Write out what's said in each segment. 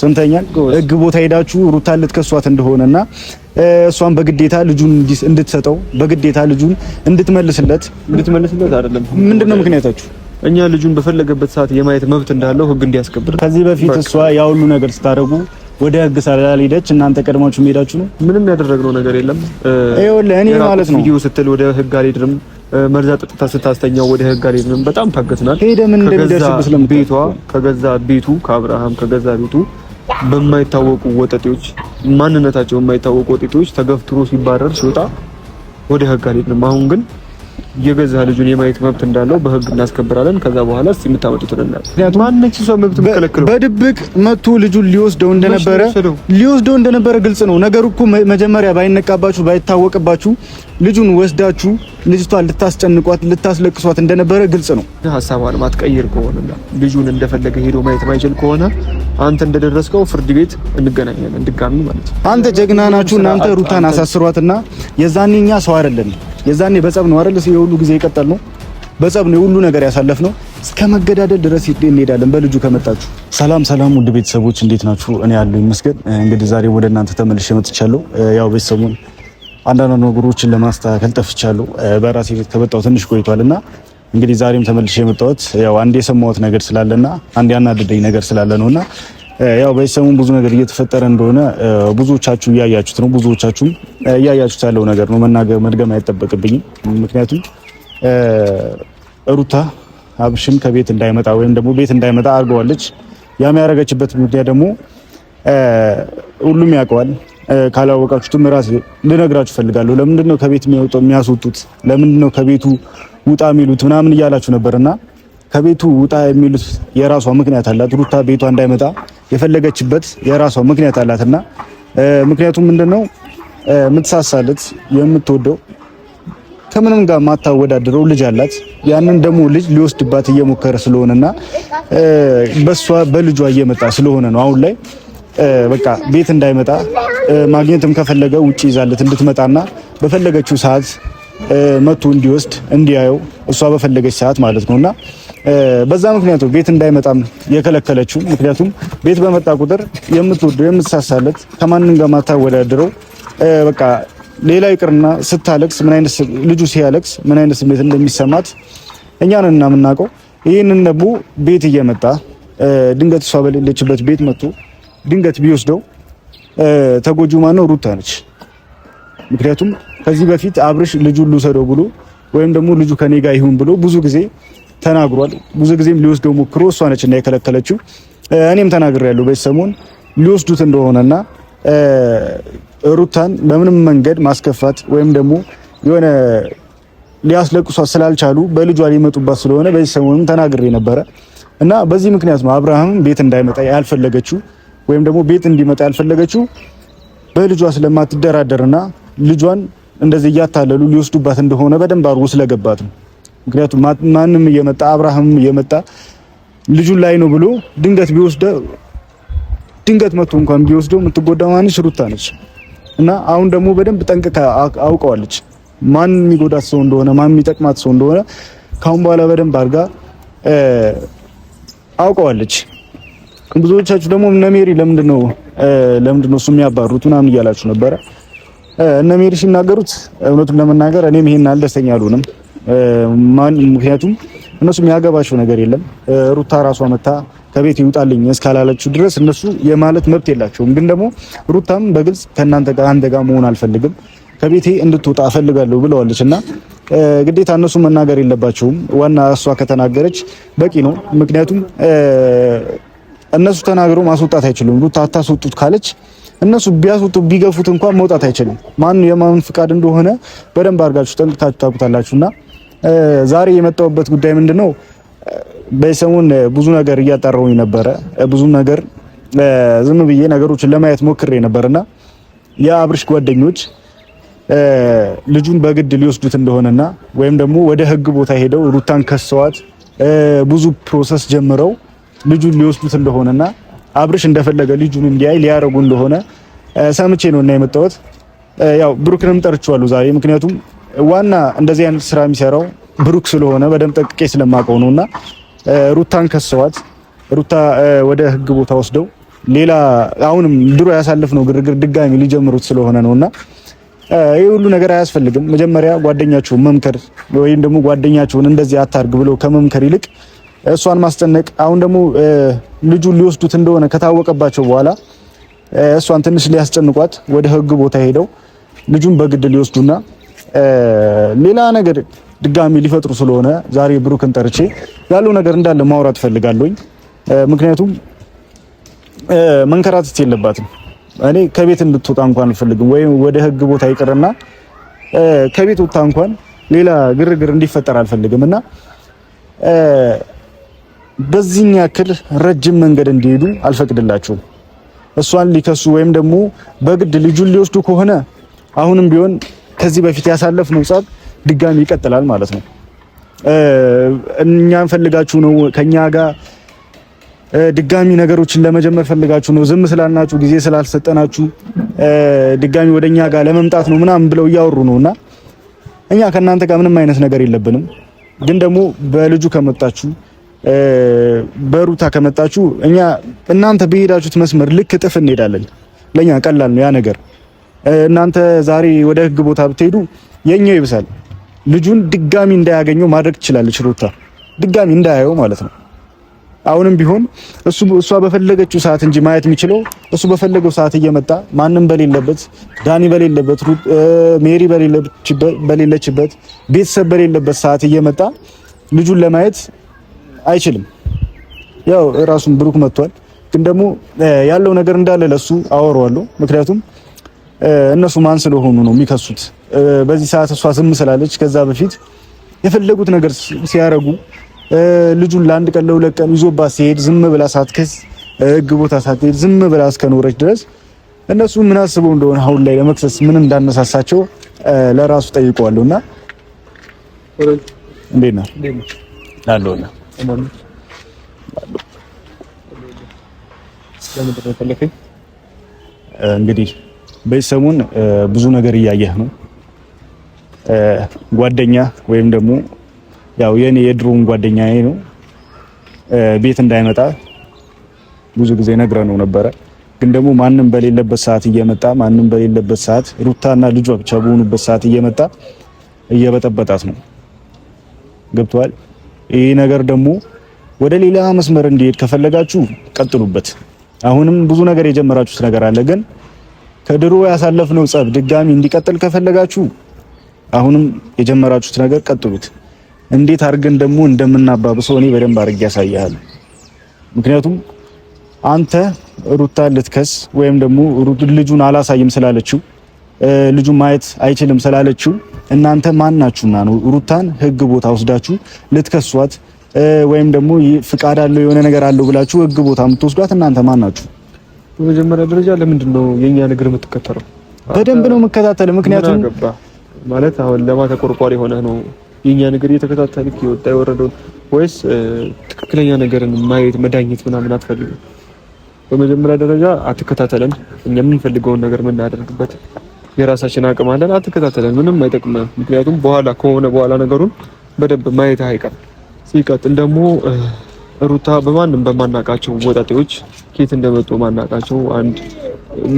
ሰምተኛል። ህግ ቦታ ሄዳችሁ ሩታን ልትከሷት እንደሆነና እሷን በግዴታ ልጁን እንድትሰጠው በግዴታ ልጁን እንድትመልስለት አይደለም። ምንድነው ምክንያታችሁ? እኛ ልጁን በፈለገበት ሰዓት የማየት መብት እንዳለው ህግ እንዲያስከብር። ከዚህ በፊት እሷ ያ ሁሉ ነገር ስታደርጉ ወደ ህግ ስላልሄደች እናንተ ቀድማችሁ ሄዳችሁ ነው? ምንም ያደረግነው ነገር የለም። ይኸውልህ እኔ ማለት ነው ቪዲዮ ስትል ወደ ህግ አልሄድንም፣ መርዛ ጠጥታ ስታስተኛው ወደ ህግ አልሄድንም። በጣም ታገስናል። ሄደ ምን እንደሚደርስብህ ቤቷ ከገዛ ቤቱ ከአብርሃም ከገዛ ቤቱ በማይታወቁ ወጠጤዎች ማንነታቸው የማይታወቁ ወጠጤዎች ተገፍትሮ ሲባረር ሲወጣ ወደ ህግ አልሄድንም። አሁን ግን የገዛ ልጁን የማየት መብት እንዳለው በህግ እናስከብራለን። ከዛ በኋላ እስቲ የምታመጡት እናያለን። ምክንያቱም ማንነች ሰው መብት መከለከለው በድብቅ መጥቶ ልጁን ሊወስደው እንደነበረ ግልጽ ነው። ነገሩ እኮ መጀመሪያ ባይነቃባችሁ ባይታወቅባችሁ ልጁን ወስዳችሁ ልጅቷን ልታስጨንቋት ልታስለቅሷት እንደነበረ ግልጽ ነው። ሐሳቧን ማትቀይር ከሆነና ልጁን እንደፈለገ ሄዶ ማየት ማይችል ከሆነ አንተ እንደደረስከው ፍርድ ቤት እንገናኛለን ድጋሚ ማለት ነው። አንተ ጀግና ናችሁ እናንተ ሩታን አሳስሯትና የዛኔኛ ሰው አይደለም። የዛኔ በጸብ ነው አይደል? የሁሉ ጊዜ ይቀጥል ነው በጸብ ነው ሁሉ ነገር ያሳለፍነው። እስከ መገዳደል ድረስ እንሄዳለን በልጁ ከመጣችሁ። ሰላም ውድ ቤተሰቦች እንዴት ናችሁ? እኔ ያለው ይመስገን። እንግዲህ ዛሬ ወደ እናንተ ተመልሼ መጥቻለሁ። ያው ቤተሰቡን አንዳንድ ነገሮችን ለማስተካከል ጠፍቻለሁ። በራሴ ቤት ከመጣሁ ትንሽ ቆይቷልና እንግዲህ ዛሬም ተመልሼ የመጣሁት ያው አንድ የሰማሁት ነገር ስላለና አንድ ያናደደኝ ነገር ስላለ ነውና ያው በሰሙን ብዙ ነገር እየተፈጠረ እንደሆነ ብዙዎቻችሁ እያያችሁት ነው። ብዙዎቻችሁም እያያችሁት ያለው ነገር ነው። መድገም አይጠበቅብኝም። ምክንያቱም ሩታ አብሽን ከቤት እንዳይመጣ ወይም ደግሞ ቤት እንዳይመጣ አድርገዋለች። ያም ያደረገችበት ምክንያት ደግሞ ሁሉም ያውቀዋል። ካላወቃችሁትም ራሴ ልነግራችሁ ፈልጋለሁ። ለምንድን ነው ከቤት የሚያስወጡት? ለምንድን ነው ከቤቱ ውጣ የሚሉት ምናምን እያላችሁ ነበርና ከቤቱ ውጣ የሚሉት የራሷ ምክንያት አላት። ሩታ ቤቷ እንዳይመጣ የፈለገችበት የራሷ ምክንያት አላትና ምክንያቱም ምንድነው የምትሳሳለት የምትወደው ከምንም ጋር ማታወዳድረው ልጅ አላት። ያንን ደግሞ ልጅ ሊወስድባት እየሞከረ ስለሆነና በልጇ እየመጣ ስለሆነ ነው አሁን ላይ በቃ ቤት እንዳይመጣ ማግኘትም ከፈለገ ውጪ ይዛለት እንድትመጣና በፈለገችው ሰዓት መቶ እንዲወስድ እንዲያየው እሷ በፈለገች ሰዓት ማለት ነውና በዛ ምክንያቱ ቤት እንዳይመጣም የከለከለችው። ምክንያቱም ቤት በመጣ ቁጥር የምትወደው የምትሳሳለት ከማንም ጋር ማታወዳድረው በቃ ሌላ ይቅርና ስታለቅስ ምን አይነት ልጁ ሲያለቅስ ምን አይነት ስሜት እንደሚሰማት እኛ ነን የምናውቀው። ይሄንን ደግሞ ቤት እየመጣ ድንገት እሷ በሌለችበት ቤት መጥቶ ድንገት ቢወስደው ተጎጂው ማነው? ሩታ ነች። ምክንያቱም ከዚህ በፊት አብርሽ ልጁን ልውሰደው ብሎ ወይም ደግሞ ልጁ ከኔ ጋር ይሁን ብሎ ብዙ ጊዜ ተናግሯል። ብዙ ጊዜም ሊወስደው ሞክሮ እሷ ነች እና የከለከለችው። እኔም ተናግሬያለሁ በሰሞን ሊወስዱት እንደሆነና ሩታን በምንም መንገድ ማስከፋት ወይም ደግሞ የሆነ ሊያስለቅሷት ስላልቻሉ በልጇ ሊመጡባት ስለሆነ በሰሞኑን ተናግሬ ነበረ እና በዚህ ምክንያት ነው አብርሃም ቤት እንዳይመጣ ያልፈለገችው ወይም ደግሞ ቤት እንዲመጣ ያልፈለገችው በልጇ ስለማትደራደርና ልጇን እንደዚህ እያታለሉ ሊወስዱባት እንደሆነ በደንብ አድርጎ ስለገባት ነው። ምክንያቱም ማንም እየመጣ አብርሃም እየመጣ ልጁን ላይ ነው ብሎ ድንገት መጥቶ እንኳን ቢወስደው የምትጎዳው ማንሽ ሩታ ነች እና አሁን ደግሞ በደንብ ጠንቅቃ አውቀዋለች ማን የሚጎዳት ሰው እንደሆነ ማን የሚጠቅማት ሰው እንደሆነ ካሁን በኋላ በደንብ አድርጋ አውቀዋለች። ብዙዎቻችሁ ደግሞ እነ ሜሪ ለምንድን ነው እሱ የሚያባሩት ምናምን እያላችሁ ነበረ። እነ ሜሪ ሲናገሩት እውነቱን ለመናገር እኔም ይሄን አልደስተኛ አልሆንም። ምክንያቱም እነሱ የሚያገባቸው ነገር የለም። ሩታ ራሷ መታ ከቤት ይውጣልኝ እስካላለችው ድረስ እነሱ የማለት መብት የላቸውም። ግን ደግሞ ሩታም በግልጽ ከእናንተ ጋር አንተ ጋር መሆን አልፈልግም ከቤቴ እንድትወጣ እፈልጋለሁ ብለዋለችና ግዴታ እነሱ መናገር የለባቸውም። ዋና እሷ ከተናገረች በቂ ነው። ምክንያቱም እነሱ ተናግረው ማስወጣት አይችሉም። ሩታ አታስወጡት ካለች እነሱ ቢያስወጡ ቢገፉት እንኳን መውጣት አይችልም። ማን የማን ፍቃድ እንደሆነ በደንብ አድርጋችሁ ጠንቅቃችሁ ታውቁታላችሁና ዛሬ የመጣሁበት ጉዳይ ምንድነው? በሰሞን ብዙ ነገር እያጣራሁኝ ነበረ። ብዙ ነገር ዝም ብዬ ነገሮችን ለማየት ሞክሬ ነበርና የአብርሽ ጓደኞች ልጁን በግድ ሊወስዱት እንደሆነና ወይም ደግሞ ወደ ህግ ቦታ ሄደው ሩታን ከሰዋት ብዙ ፕሮሰስ ጀምረው ልጁን ሊወስዱት እንደሆነና አብርሽ እንደፈለገ ልጁን እንዲያይ ሊያረጉ እንደሆነ ሰምቼ ነውና የመጣሁት። ያው ብሩክንም ጠርቼዋለሁ ዛሬ። ምክንያቱም ዋና እንደዚህ አይነት ስራ የሚሰራው ብሩክ ስለሆነ በደንብ ጠቅቄ ስለማውቀው ነውና ሩታን ከሰዋት ሩታ ወደ ህግ ቦታ ወስደው ሌላ አሁንም ድሮ ያሳለፍነው ግርግር ድጋሚ ሊጀምሩት ስለሆነ ነውና ይሄ ሁሉ ነገር አያስፈልግም። መጀመሪያ ጓደኛችሁን መምከር ወይም ደግሞ ጓደኛችሁን እንደዚህ አታርግ ብሎ ከመምከር ይልቅ እሷን ማስጨነቅ። አሁን ደግሞ ልጁን ሊወስዱት እንደሆነ ከታወቀባቸው በኋላ እሷን ትንሽ ሊያስጨንቋት ወደ ህግ ቦታ ሄደው ልጁን በግድ ሊወስዱና ሌላ ነገር ድጋሚ ሊፈጥሩ ስለሆነ ዛሬ ብሩክን ጠርቼ ያለው ነገር እንዳለ ማውራት ፈልጋለሁኝ። ምክንያቱም መንከራተት የለባትም። እኔ ከቤት እንድትወጣ እንኳን አልፈልግም፣ ወይም ወደ ህግ ቦታ ይቅርና ከቤት ወጣ እንኳን ሌላ ግርግር እንዲፈጠር አልፈልግም እና በዚህኛ ያክል ረጅም መንገድ እንዲሄዱ አልፈቅድላቸውም። እሷን ሊከሱ ወይም ደግሞ በግድ ልጁን ሊወስዱ ከሆነ አሁንም ቢሆን ከዚህ በፊት ያሳለፍነው ጸብ ድጋሚ ይቀጥላል ማለት ነው። እኛን ፈልጋችሁ ነው ከኛ ጋር ድጋሚ ነገሮችን ለመጀመር ፈልጋችሁ ነው፣ ዝም ስላልናችሁ ጊዜ ስላልሰጠናችሁ ድጋሚ ወደኛ ጋር ለመምጣት ነው ምናምን ብለው እያወሩ ነውና እኛ ከናንተ ጋር ምንም አይነት ነገር የለብንም። ግን ደግሞ በልጁ ከመጣችሁ በሩታ ከመጣችሁ እኛ እናንተ በሄዳችሁት መስመር ልክ እጥፍ እንሄዳለን። ለኛ ቀላል ነው ያ ነገር። እናንተ ዛሬ ወደ ህግ ቦታ ብትሄዱ የኛው ይብሳል። ልጁን ድጋሚ እንዳያገኘው ማድረግ ትችላለች ሩታ፣ ድጋሚ እንዳያየው ማለት ነው። አሁንም ቢሆን እሷ በፈለገችው ሰዓት እንጂ ማየት የሚችለው እሱ በፈለገው ሰዓት እየመጣ ማንም በሌለበት፣ ዳኒ በሌለበት፣ ሜሪ በሌለችበት፣ ቤተሰብ በሌለበት ሰዓት እየመጣ ልጁን ለማየት አይችልም። ያው ራሱን ብሩክ መጥቷል። ግን ደግሞ ያለው ነገር እንዳለ ለሱ አወራዋለሁ። ምክንያቱም እነሱ ማን ስለሆኑ ነው የሚከሱት? በዚህ ሰዓት እሷ ዝም ስላለች ከዛ በፊት የፈለጉት ነገር ሲያረጉ ልጁን ለአንድ ቀን ለሁለት ቀን ይዞባት ሲሄድ ዝም ብላ ሳትከስ ህግ ቦታ ሳትሄድ ዝም ብላ እስከኖረች ድረስ እነሱ ምን አስበው እንደሆነ አሁን ላይ ለመክሰስ ምን እንዳነሳሳቸው ለራሱ ጠይቀዋለሁና እንዴት ነው ላለውና እንግዲህ በሰሙን ብዙ ነገር እያየህ ነው። ጓደኛ ወይም ደግሞ ያው የኔ የድሮን ጓደኛዬ ነው። ቤት እንዳይመጣ ብዙ ጊዜ ነግረነው ነበረ። ግን ደግሞ ማንም በሌለበት ሰዓት እየመጣ ማንም በሌለበት ሰዓት ሩታና ልጇ ብቻ በሆኑበት ሰዓት እየመጣ እየበጠበጣት ነው። ገብቷል። ይሄ ነገር ደግሞ ወደ ሌላ መስመር እንዲሄድ ከፈለጋችሁ ቀጥሉበት። አሁንም ብዙ ነገር የጀመራችሁት ነገር አለ። ግን ከድሮ ያሳለፍነው ጸብ ድጋሚ እንዲቀጥል ከፈለጋችሁ አሁንም የጀመራችሁት ነገር ቀጥሉት። እንዴት አድርገን ደግሞ እንደምናባብሰው እኔ በደንብ አድርጌ ያሳያለሁ። ምክንያቱም አንተ ሩታ ልትከስ ወይም ደግሞ ልጁን አላሳይም ስላለችው ልጁን ማየት አይችልም ስላለችው እናንተ ማን ናችሁና ነው ሩታን ህግ ቦታ ወስዳችሁ ልትከሷት ወይም ደግሞ ፍቃድ አለው የሆነ ነገር አለው ብላችሁ ህግ ቦታ የምትወስዷት? እናንተ ማን ናችሁ? በመጀመሪያ ደረጃ ለምንድን ነው የኛ ነገር የምትከተለው? በደንብ ነው የምከታተለው። ምክንያቱም ማለት አሁን ለማተቆርቋሪ ሆነ ነው የኛ ነገር እየተከታተልክ ይወጣ የወረደው ወይስ ትክክለኛ ነገርን ማየት መዳኘት ምናምን አትፈልግም? በመጀመሪያ ደረጃ አትከታተለን። እኛ የምንፈልገውን ነገር የምናደርግበት የራሳችን አቅም አለን። አትከታተለን፣ ምንም አይጠቅምም። ምክንያቱም በኋላ ነገሩን በደንብ ማየት አይቀርም። ሲቀጥል ደግሞ ሩታ በማንም በማናቃቸው ወጣጤዎች ኬት እንደመጡ ማናቃቸው አንድ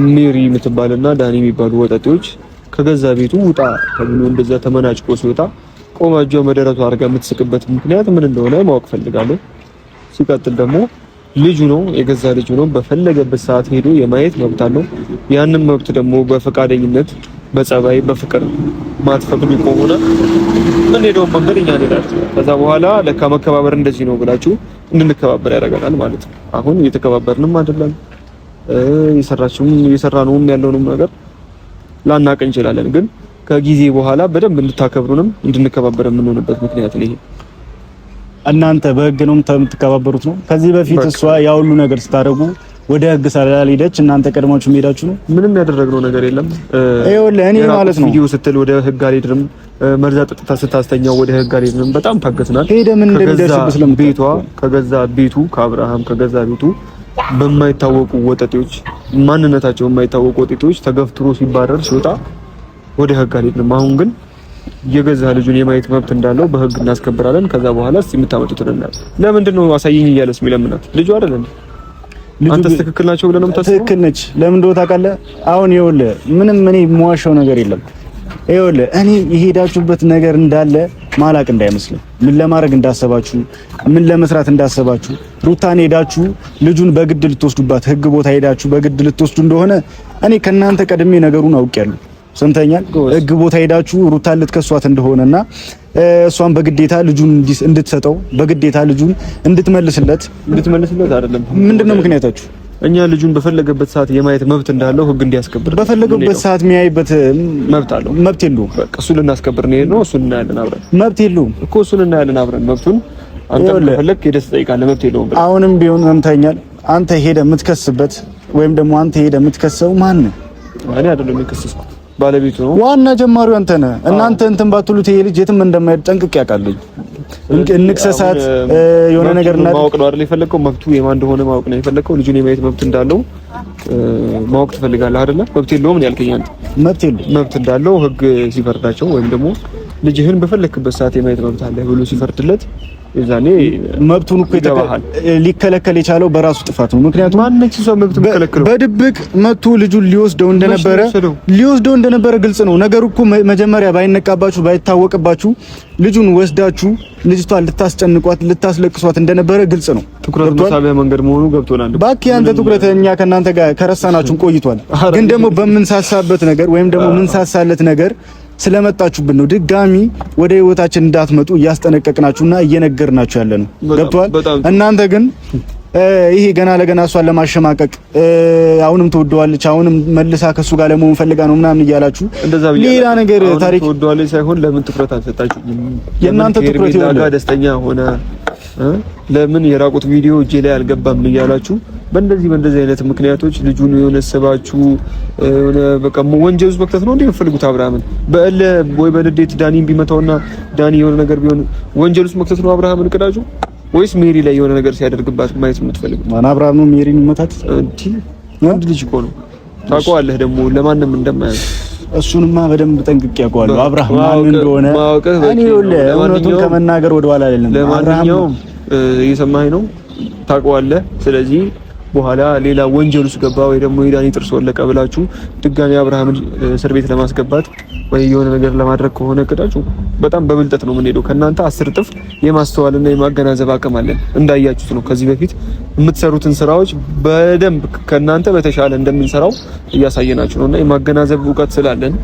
ሜሪ የምትባልና ዳኒ የሚባሉ ወጣጤዎች ከገዛ ቤቱ ውጣ ተብሎ እንደዛ ተመናጭቆ ሲወጣ ቆማጇ መደረቱ አድርጋ የምትስቅበት ምክንያት ምን እንደሆነ ማወቅ ፈልጋለሁ። ሲቀጥል ደግሞ ልጁ ነው፣ የገዛ ልጁ ነው። በፈለገበት ሰዓት ሄዶ የማየት መብት አለው። ያንን መብት ደግሞ በፈቃደኝነት በጸባይ በፍቅር ማትፈቅዱ ከሆነ ምን ሄደው መንገድ እኛ እንሄዳለን። ከዛ በኋላ ለካ መከባበር እንደዚህ ነው ብላችሁ እንድንከባበር ያደርጋል ማለት ነው። አሁን እየተከባበርንም አይደለም። እየሰራነውም ያለውንም ነገር ላናቅ እንችላለን። ግን ከጊዜ በኋላ በደንብ እንድታከብሩንም እንድንከባበር የምንሆንበት ምክንያት ነው ይሄ። እናንተ በህግ ነው የምትከባበሩት ነው። ከዚህ በፊት እሷ ያ ሁሉ ነገር ስታደርጉ ወደ ህግ ሳላልሄደች እናንተ ቀድማችሁ ሄዳችሁ ነው። ምንም ያደረግነው ነገር የለም። ይኸውልህ እኔ ማለት ነው ቪዲዮ ስትል ወደ ህግ አልሄድንም፣ መርዛ ጥጥታ ስታስተኛው ወደ ህግ አልሄድንም። በጣም ታገስናል። ሄደ ምን እንደሚደርስብህ ስለምትቤቷ ከገዛ ቤቱ ከአብርሃም ከገዛ ቤቱ በማይታወቁ ወጣጤዎች ማንነታቸው የማይታወቁ ወጣጤዎች ተገፍትሮ ሲባረር ሲወጣ ወደ ህግ አልሄድንም። አሁን ግን የገዛ ልጁን የማየት መብት እንዳለው በህግ እናስከብራለን። ከዛ በኋላ እስቲ የምታመጡት እናል ለምንድን ነው አሳየኝ እያለስ የሚለምናት ልጁ አይደለም። አንተ ትክክል ናቸው ብለህ ነው የምታስበው? ትክክል ነች። ለምን እንደው ታውቃለህ? አሁን ይኸውልህ ምንም እኔ የምዋሸው ነገር የለም። ይኸውልህ እኔ የሄዳችሁበት ነገር እንዳለ ማላቅ እንዳይመስልህ፣ ምን ለማድረግ እንዳሰባችሁ፣ ምን ለመስራት እንዳሰባችሁ። ሩታን ሄዳችሁ ልጁን በግድ ልትወስዱባት ህግ ቦታ ሄዳችሁ በግድ ልትወስዱ እንደሆነ እኔ ከናንተ ቀድሜ ነገሩን አውቄያለሁ። ሰምተኛል። ህግ ቦታ ሄዳችሁ ሩታን ልትከሷት እንደሆነና እሷን በግዴታ ልጁን እንድትሰጠው በግዴታ ልጁን እንድትመልስለት አይደለም። ምንድነው ምክንያታችሁ? እኛ ልጁን በፈለገበት ሰዓት የማየት መብት እንዳለው ህግ እንዲያስከብር በፈለገበት ሰዓት የሚያይበት መብት አለው። መብት የለውም። በቃ እሱን ልናስከብር ነው። እሱን እናያለን አብረን። መብት የለውም እኮ እሱን እናያለን አብረን። መብቱን አንተ ከፈለክ ሄደህ ትጠይቃለህ። መብት የለውም። አሁንም ቢሆን ሰምተኛል። አንተ ሄደህ የምትከስበት ወይም ደግሞ አንተ ሄደህ የምትከሰው ማን ነው? እኔ አይደለም የከሰስኩት፣ ባለቤቱ ነው። ዋና ጀማሪው አንተ ነህ። እናንተ እንትን ባትሉት ይሄ ልጅ የትም እንደማይሄድ ጠንቅቄ አውቃለሁ። እንክሰሳት የሆነ ነገር እና ማወቅ ነው አይደል የፈለከው? መብቱ የማን እንደሆነ ማወቅ ነው የፈለከው? ልጁን የማየት መብት እንዳለው ማወቅ ትፈልጋለህ አይደለ? መብት የለውም ነው ያልከኝ አንተ። መብት እንዳለው ህግ ሲፈርዳቸው ወይም ደግሞ ልጅህን በፈለክበት ሰዓት የማየት መብት አለ ብሎ ሲፈርድለት የዛኔ መብቱን እኮ ሊከለከል የቻለው በራሱ ጥፋት ነው። ምክንያቱም ማንነች ሰው መብቱ ከለከለው በድብቅ መጥቶ ልጁን ሊወስደው እንደነበረ ግልጽ ነው ነገሩ እኮ። መጀመሪያ ባይነቃባችሁ ባይታወቅባችሁ ልጁን ወስዳችሁ ልጅቷን ልታስጨንቋት ልታስለቅሷት እንደነበረ ግልጽ ነው። ትኩረት መሳቢያ መንገድ መሆኑ ገብቶናል። ባኪ አንተ ትኩረት እኛ ከናንተ ጋር ከረሳናችሁ ቆይቷል። ግን ደግሞ በምንሳሳበት ነገር ወይም ደግሞ ምንሳሳለት ነገር ስለመጣችሁብን ነው ድጋሚ ወደ ህይወታችን እንዳትመጡ እያስጠነቀቅናችሁና እየነገርናችሁ ያለ ነው። ገብቷል? እናንተ ግን ይሄ ገና ለገና እሷን ለማሸማቀቅ አሁንም ትወደዋለች፣ አሁንም መልሳ ከሱ ጋር ለመሆን ፈልጋ ነው ምናምን እያላችሁ ሌላ ነገር ታሪክ ትወደዋለች ሳይሆን ለምን ትኩረት አልሰጣችሁም? የእናንተ ትኩረት ይወጣ ደስተኛ ሆነ ለምን የራቁት ቪዲዮ እጄ ላይ አልገባም እያላችሁ በእንደዚህ አይነት ምክንያቶች ልጁን የሆነ ሰባችሁ የሆነ በቃ ወንጀል ውስጥ መክተት ነው እንዴ የምትፈልጉት? አብርሃምን በእለ ወይ በልዴት ዳኒን ቢመታውና ዳኒ የሆነ ነገር ቢሆን ወንጀል ውስጥ መክተት ነው አብርሃምን ቅዳጁ? ወይስ ሜሪ ላይ የሆነ ነገር ሲያደርግባት ማየት የምትፈልጉት? ማን አብርሃም ነው ሜሪን መታት? ወንድ ልጅ እኮ ነው። ታውቀዋለህ ደግሞ ለማንም እንደማያዝ እሱንማ በደንብ ጠንቅቄ ያውቀዋለሁ። አብርሃም ማን እንደሆነ እኔ እውነቱን ከመናገር ወደ ኋላ አይደለም። ለማንኛውም እየሰማኸኝ ነው፣ ታውቀዋለህ። ስለዚህ በኋላ ሌላ ወንጀል ውስጥ ገባ ወይ ደግሞ የዳኒ ጥርስ ወለቀ ብላችሁ ድጋሚ አብርሃምን እስር ቤት ለማስገባት ወይ የሆነ ነገር ለማድረግ ከሆነ እቅዳችሁ በጣም በብልጠት ነው የምንሄደው። ከናንተ 10 እጥፍ የማስተዋልና የማገናዘብ አቅም አለን። እንዳያችሁት ነው ከዚህ በፊት የምትሰሩትን ስራዎች በደንብ ከናንተ በተሻለ እንደምንሰራው እያሳየናችሁ ነውና የማገናዘብ እውቀት ስላለን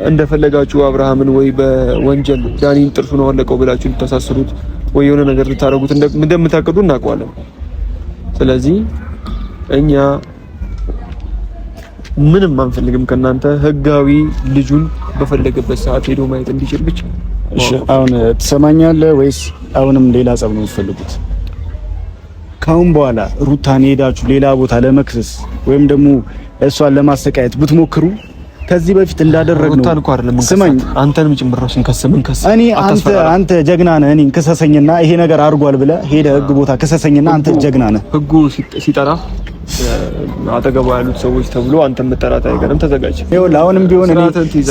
እንደፈለጋችሁ አብርሃምን ወይ በወንጀል ዳኒን ጥርሱን ወለቀው ብላችሁ ልታሳስሩት ወይ የሆነ ነገር ልታረጉት እንደምታቅዱ እናውቀዋለን። ስለዚህ እኛ ምንም አንፈልግም ከናንተ ህጋዊ ልጁን በፈለገበት ሰዓት ሄዶ ማየት እንዲችል ብቻ። እሺ አሁን ትሰማኛለህ ወይስ አሁንም ሌላ ጸብ ነው የምትፈልጉት? ካሁን በኋላ ሩታን ሄዳችሁ ሌላ ቦታ ለመክሰስ ወይም ደግሞ እሷን ለማሰቃየት ብትሞክሩ ከዚህ በፊት እንዳደረግነው ስማኝ፣ አንተንም ጭምር ነው ስንከስ እኔ አንተ ጀግና ነህ። እኔን ክሰሰኝና ይሄ ነገር አድርጓል ብለህ ሄደህ ህግ ቦታ ክሰሰኝና አንተ ጀግና ነህ። ህጉ ሲጠራ አጠገቡ ያሉት ሰዎች ተብሎ አንተ መጠራት አይቀርም። ተዘጋጅ። ይኸውልህ አሁንም ቢሆን እኔ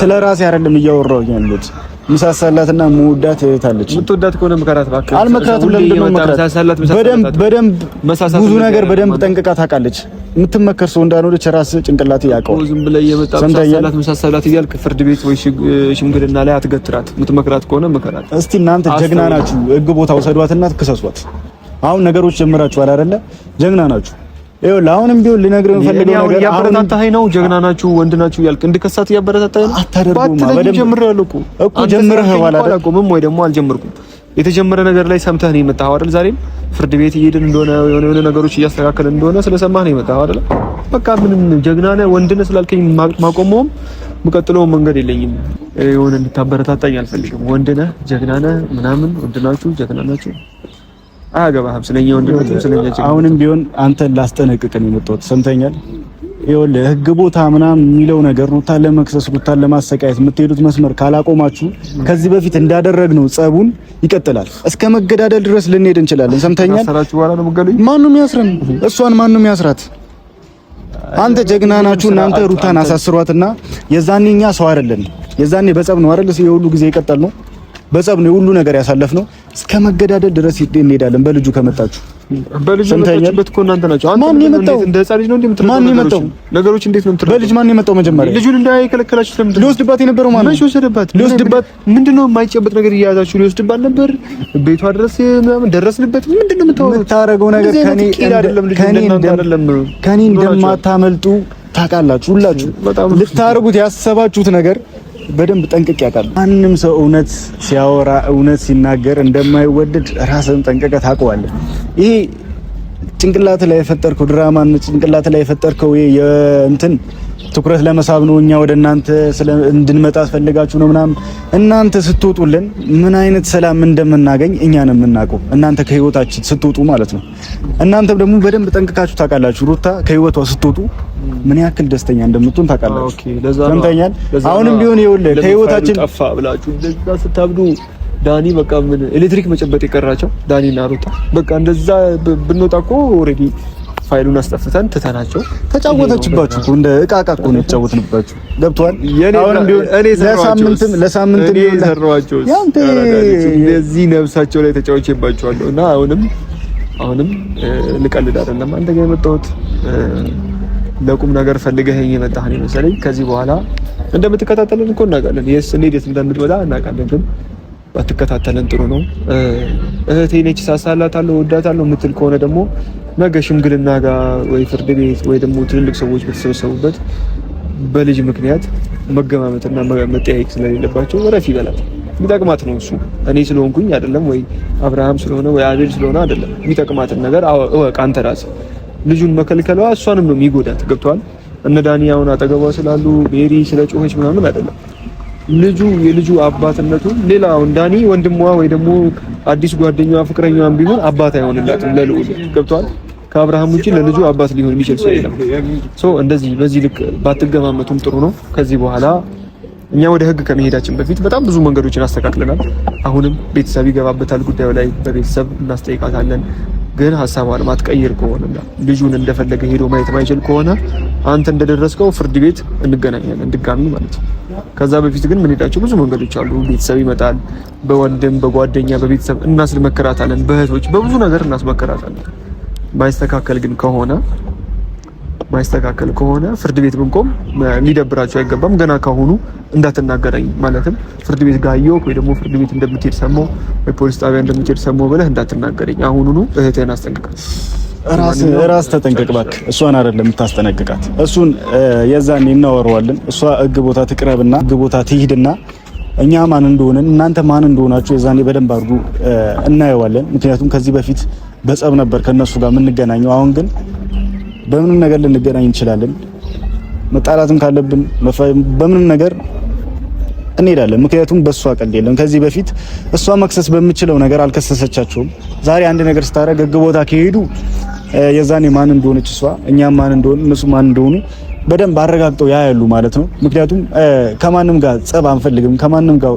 ስለ ራሴ አይደለም እያወራሁኝ ያለሁት። ምሳሳላትና መውዳት ታለች። ምትወዳት ከሆነ መከራት ባከ አልመከራትም። ለምንድን ነው መከራት? በደንብ ብዙ ነገር በደንብ ጠንቅቃ ታውቃለች። የምትመከር ሰው እንዳልሆነች ራስ ጭንቅላት ያውቀዋል። ዝም ብለህ የመጣ መሳሳላት እያልክ ፍርድ ቤት ወይ ሽምግልና ላይ አትገትራት። የምትመክራት ከሆነ መከራት። እስቲ እናንተ ጀግና ናችሁ፣ ህግ ቦታ ውሰዷትና ትከሰሷት። አሁን ነገሮች ጀምራችኋል አይደለ? ጀግና ናችሁ። ይኸውልህ አሁንም ቢሆን ልነግርህ የምፈልገው ነገር ያበረታታኸኝ ነው። ጀግና ናችሁ፣ ወንድ ናችሁ ያልክ እንድከሳት ያበረታታኸኝ ነው። አታደርጉማ። በደንብ ጀምሬያለሁ እኮ ጀምረኸዋል አይደል? አላቆምም ወይ ደግሞ አልጀመርኩም። የተጀመረ ነገር ላይ ሰምተህ ነው የመጣኸው አይደል? ዛሬም ፍርድ ቤት እየሄድን እንደሆነ የሆነ ነገሮች እያስተካከልን እንደሆነ ስለሰማህ ነው የመጣኸው አይደል? በቃ ምንም ጀግና ነህ ወንድ ነህ ስላልከኝ ማቆመውም የምቀጥለው መንገድ የለኝም። የሆነ እንድታበረታታኝ አልፈልግም። ወንድ ነህ ጀግና ነህ ምናምን ወንድ ናችሁ ጀግና ናችሁ አያገባህም። ስለኛ ወንድነቱ ስለኛ ጀግና። አሁንም ቢሆን አንተን ላስጠነቅቅን የመጣሁት ሰምተኛል። ይኸውልህ ህግ ቦታ ምናምን የሚለው ነገር ሩታን ለመክሰስ ሩታን ለማሰቃየት የምትሄዱት መስመር ካላቆማችሁ ከዚህ በፊት እንዳደረግነው ጸቡን ይቀጥላል። እስከ መገዳደል ድረስ ልንሄድ እንችላለን። ሰምተኛል። ማንም ያስረን እሷን ማንም ያስራት። አንተ ጀግና ናችሁ እናንተ ሩታን አሳስሯትና የዛኔ እኛ ሰው አይደለን። የዛኔ በጸብ ነው አይደል የሁሉ ጊዜ የቀጠል ነው። በጸብ ነው ሁሉ ነገር ያሳለፍነው። እስከ መገዳደል ድረስ እንሄዳለን በልጁ ከመጣችሁ በልጅ መጣችበት እኮ እናንተ ናችሁ። አንተ እንደ ህፃን ልጅ ነው እንደምትረዳው። ማን የመጣው ነገሮች እንዴት ነው የምትረዳው? በልጅ ማን የመጣው? መጀመሪያ ልጁን እንዳይከለከላችሁ ስለምንድን ነው? ሊወስድባት የነበረው ማን ነው? ሊወስድባት ምንድነው? የማይጨበጥ ነገር እያያዛችሁ ሊወስድባት ነበር። ቤቷ ድረስ ምናምን ደረስንበት። ምንድነው የምታወራው ነገር? ከኔ እንደማታመልጡ ታውቃላችሁ ሁላችሁ። ልታረጉት ያሰባችሁት ነገር በደንብ ጠንቅቅ ያውቃል። ማንም ሰው እውነት ሲያወራ እውነት ሲናገር እንደማይወደድ ራስን ጠንቅቀ ታውቀዋለህ። ይሄ ጭንቅላት ላይ የፈጠርከው ድራማ ጭንቅላት ላይ የፈጠርከው የእንትን ትኩረት ለመሳብ ነው። እኛ ወደ እናንተ እንድንመጣ ፈልጋችሁ ነው ምናምን። እናንተ ስትወጡልን ምን አይነት ሰላም እንደምናገኝ እኛ ነን የምናውቀው፣ እናንተ ከህይወታችን ስትወጡ ማለት ነው። እናንተም ደግሞ በደንብ ጠንቅቃችሁ ታውቃላችሁ። ሩታ ከህይወቷ ስትወጡ ምን ያክል ደስተኛ እንደምትሆን ታውቃላችሁ። ኦኬ ሰምተኛል። አሁንም ቢሆን ይኸውልህ ከህይወታችን ጠፋ ብላችሁ እንደዛ ስታብዱ ዳኒ በቃ ምን ኤሌክትሪክ መጨበጥ የቀራቸው ዳኒና ሩታ በቃ እንደዛ ብንወጣ እኮ ኦሬዲ ፋይሉን አስጠፍተን ትተናቸው ተጫወተችባችሁ እኮ እንደ እቃ እኮ ነው የተጫወትንባችሁ። ገብቷል። አሁንም ቢሆን ለሳምንት የሰራኋቸው ለዚህ ነፍሳቸው ላይ ተጫውቼባቸዋለሁ እና አሁንም ልቀልድ አይደለም አንተ ጋር የመጣሁት ለቁም ነገር ፈልገኸኝ የመጣህ ነው መሰለኝ። ከዚህ በኋላ እንደምትከታተለን እኮ እናውቃለን። እንዴት እንደምትመጣ እናውቃለን። ግን ባትከታተለን ጥሩ ነው። እህቴ ነች፣ ሳሳላታለሁ፣ ወዳታለሁ የምትል ከሆነ ደግሞ ነገ ሽምግልና ጋር ወይ ፍርድ ቤት ወይ ደግሞ ትልልቅ ሰዎች በተሰበሰቡበት በልጅ ምክንያት መገማመትና መጠያየቅ ስለሌለባቸው ረፍ ይበላል። የሚጠቅማት ነው እሱ። እኔ ስለሆንኩኝ አይደለም ወይ አብርሃም ስለሆነ ወይ አቤል ስለሆነ አይደለም። የሚጠቅማትን ነገር እወቅ አንተ ራስህ። ልጁን መከልከሏ እሷንም ነው የሚጎዳት። ገብቷል። እነ ዳኒ አሁን አጠገቧ ስላሉ ሜሪ ስለጮኸች ምናምን አይደለም። የልጁ አባትነቱ ሌላውን ዳኒ ወንድሟ ወይ ደግሞ አዲስ ጓደኛዋ ፍቅረኛዋን ቢሆን አባት አይሆንላትም ለልዑል። ገብቷል። ከአብርሃም ውጪ ለልጁ አባት ሊሆን የሚችል ሰው የለም። እንደዚህ በዚህ ልክ ባትገማመቱም ጥሩ ነው። ከዚህ በኋላ እኛ ወደ ህግ ከመሄዳችን በፊት በጣም ብዙ መንገዶችን አስተካክለናል። አሁንም ቤተሰብ ይገባበታል ጉዳዩ ላይ በቤተሰብ እናስጠይቃታለን። ግን ሐሳቧን ማትቀይር ከሆነና ልጁን እንደፈለገ ሄዶ ማየት ማይችል ከሆነ አንተ እንደደረስከው ፍርድ ቤት እንገናኛለን ድጋሚ ማለት ነው። ከዛ በፊት ግን ምን ሄዳቸው ብዙ መንገዶች አሉ። ቤተሰብ ይመጣል፣ በወንድም በጓደኛ በቤተሰብ እናስመከራታለን፣ በእህቶች በብዙ ነገር እናስመከራታለን። ማይስተካከል ከሆነ ፍርድ ቤት ብንቆም ሊደብራቸው አይገባም። ገና ካሁኑ እንዳትናገረኝ ማለትም ፍርድ ቤት ጋር አየሁ ወይ ደግሞ ፍርድ ቤት እንደምትሄድ ሰማሁ ወይ ፖሊስ ጣቢያ እንደምትሄድ ሰማሁ ብለህ እንዳትናገረኝ። አሁኑኑ እህቴን አስጠንቅቃት። ራስ ተጠንቀቅ እባክህ። እሷን አይደለም የምታስጠነቅቃት፣ እሱን የዛኔ እናወራዋለን። እሷ ህግ ቦታ ትቅረብና ህግ ቦታ ትሂድና እኛ ማን እንደሆነን እናንተ ማን እንደሆናችሁ የዛኔ በደንብ አድርጉ እናየዋለን። ምክንያቱም ከዚህ በፊት በጸብ ነበር ከነሱ ጋር የምንገናኘው። አሁን ግን በምንም ነገር ልንገናኝ እንችላለን። መጣላትም ካለብን በምንም ነገር እንሄዳለን። ምክንያቱም በእሷ ቀልድ የለም። ከዚህ በፊት እሷ መክሰስ በምችለው ነገር አልከሰሰቻቸውም። ዛሬ አንድ ነገር ስታረግ ህግ ቦታ ከሄዱ የዛኔ ማን እንደሆነች እሷ እኛም ማን እንደሆነ እነሱ ማን እንደሆኑ በደንብ አረጋግጠው ያያሉ ማለት ነው። ምክንያቱም ከማንም ጋር ጸብ አንፈልግም። ከማንም ጋር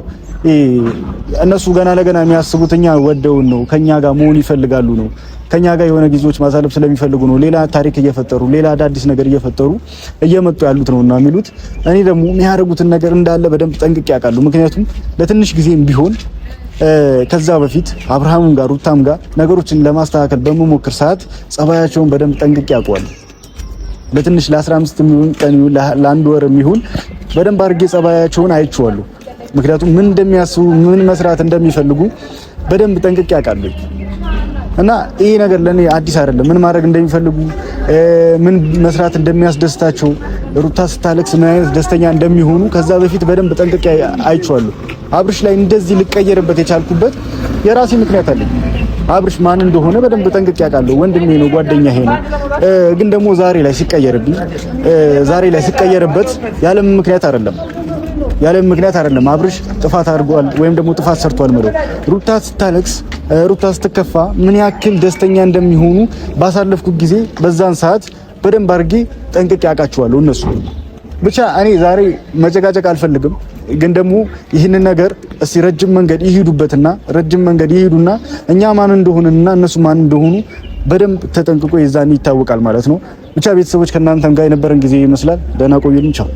እነሱ ገና ለገና የሚያስቡት እኛ ወደውን ነው፣ ከኛ ጋር መሆን ይፈልጋሉ ነው፣ ከኛ ጋር የሆነ ጊዜዎች ማሳለፍ ስለሚፈልጉ ነው። ሌላ ታሪክ እየፈጠሩ ሌላ አዳዲስ ነገር እየፈጠሩ እየመጡ ያሉት ነውና የሚሉት። እኔ ደግሞ የሚያደርጉትን ነገር እንዳለ በደንብ ጠንቅቄ ያውቃሉ። ምክንያቱም ለትንሽ ጊዜም ቢሆን ከዛ በፊት አብርሃምም ጋር ሩታም ጋር ነገሮችን ለማስተካከል በመሞከር ሰዓት ጸባያቸውን በደንብ ጠንቅቄ ያውቃሉ። ለትንሽ ለ15 ቀን ለአንድ ወር የሚሆን በደንብ አድርጌ ጸባያቸውን አይቼዋለሁ። ምክንያቱም ምን እንደሚያስቡ ምን መስራት እንደሚፈልጉ በደንብ ጠንቅቄ ያውቃሉ። እና ይሄ ነገር ለኔ አዲስ አይደለም። ምን ማድረግ እንደሚፈልጉ ምን መስራት እንደሚያስደስታቸው ሩታ ስታለቅስ ምን አይነት ደስተኛ እንደሚሆኑ ከዛ በፊት በደንብ ጠንቅቄ አይቼዋለሁ። አብርሽ ላይ እንደዚህ ልቀየርበት የቻልኩበት የራሴ ምክንያት አለኝ። አብርሽ ማን እንደሆነ በደንብ ጠንቅቄ ያውቃለሁ። ወንድሜ ነው፣ ጓደኛዬ ነው። ግን ደግሞ ዛሬ ላይ ሲቀየርበት ያለ ምክንያት አይደለም። አብርሽ ጥፋት አድርጓል ወይም ደግሞ ጥፋት ሰርቷል ማለት ሩታ ስታለቅስ ሩታ ስትከፋ ምን ያክል ደስተኛ እንደሚሆኑ ባሳለፍኩት ጊዜ በዛን ሰዓት በደንብ አድርጌ ጠንቅቄ ያውቃቸዋለሁ። እነሱ ብቻ እኔ ዛሬ መጨቃጨቅ አልፈልግም። ግን ደግሞ ይህንን ነገር እስቲ ረጅም መንገድ ይሄዱበትና እኛ ማን እንደሆነና እነሱ ማን እንደሆኑ በደንብ ተጠንቅቆ የዛኔ ይታወቃል ማለት ነው። ብቻ ቤተሰቦች ከእናንተም ጋር የነበረን ጊዜ ይመስላል። ደህና ቆዩልኝ። ቻው።